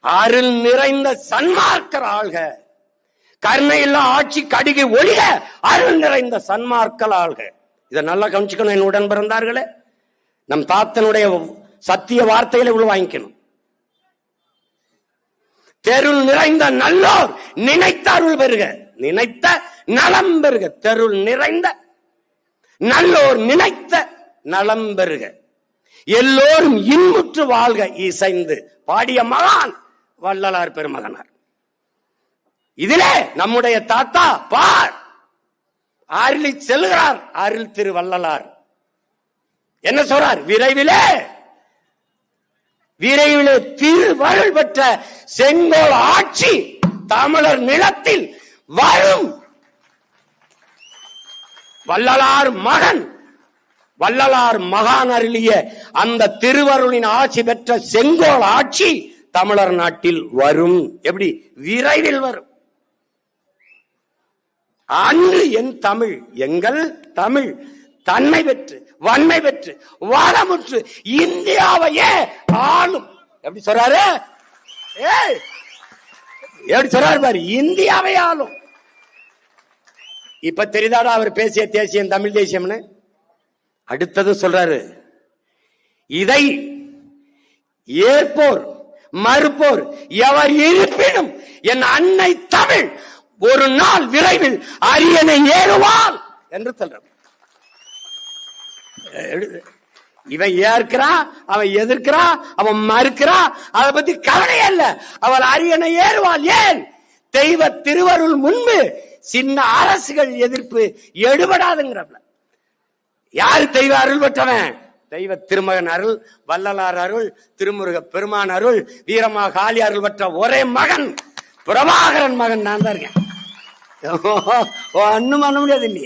அருள் நிறைந்த சன்மார்க்கர் ஆள்க, கருணையில்லா ஆட்சி கடிகை ஒழிக, அருள் நிறைந்த சன்மார்க்கல் ஆள்க. இதை நல்லா கவனிச்சுக்கணும் என் உடன் பிறந்தார்களே. நம் தாத்தனுடைய சத்திய வார்த்தையில இவ்வளவு வாங்கிக்கணும். தெருள் நிறைந்த நல்லோர் நினைத்த அருள் பெறுக, நினைத்த நலம் பெறுக. தெருள் நிறைந்த நல்லோர் நினைத்த நலம் பெறுக, எல்லோரும் இன்புற்று வாழ்க இசைந்து பாடிய மகான் வள்ளலார் பெருமகனார். இதிலே நம்முடைய தாத்தா பார் அருளி செல்கிறார். அருள் திரு வள்ளலார் என்ன சொல்றார்? விரைவிலே திருவருள் பெற்ற செங்கோல் ஆட்சி தமிழர் நிலத்தில் வரும். வள்ளலார் மகான் அருளிய அந்த திருவருளின் ஆட்சி பெற்ற செங்கோல் ஆட்சி தமிழர் நாட்டில் வரும். எப்படி? விரைவில் வரும். அன்று என் தமிழ், எங்கள் தமிழ் தன்மை பெற்று வன்மை பெற்று வளமுற்று இந்தியாவையே ஆளும். எப்படி சொல்றாரு? எப்படி சொல்றாரு பாரு, இந்தியாவை ஆளும். இப்ப தெரியுதாடா அவர் பேசிய தேசியம் தமிழ் தேசியம்னு? அடுத்தது சொல்றாரு, இதை ஏற்போர் மறுப்போர் எவர் இருப்பினும் என் அன்னை தமிழ் ஒரு நாள் விரைவில் அரியணை ஏறுவாள் என்று சொல்ற. இவன் ஏற்கிறா, அவன் எதிர்க்கிறா, அவன் மறுக்கிறா, அதை பத்தி கவலை அல்ல. அவள் அரியணை ஏறுவாள். ஏன்? தெய்வ திருவருள் முன்பு சின்ன அரசுகள் எதிர்ப்பு எடுபடாதுங்கிறப்ப. யாரு தெய்வ அருள் பெற்றவன்? தெய்வ திருமகன் அருள், வள்ளலார் அருள், திருமுருக பெருமான் அருள், வீரமா காளி அருள் பெற்ற ஒரே மகன் பிரபாகரன் மகன் நான் தான் இருக்கேன். ஒன்னும் பண்ண முடியாது. நீ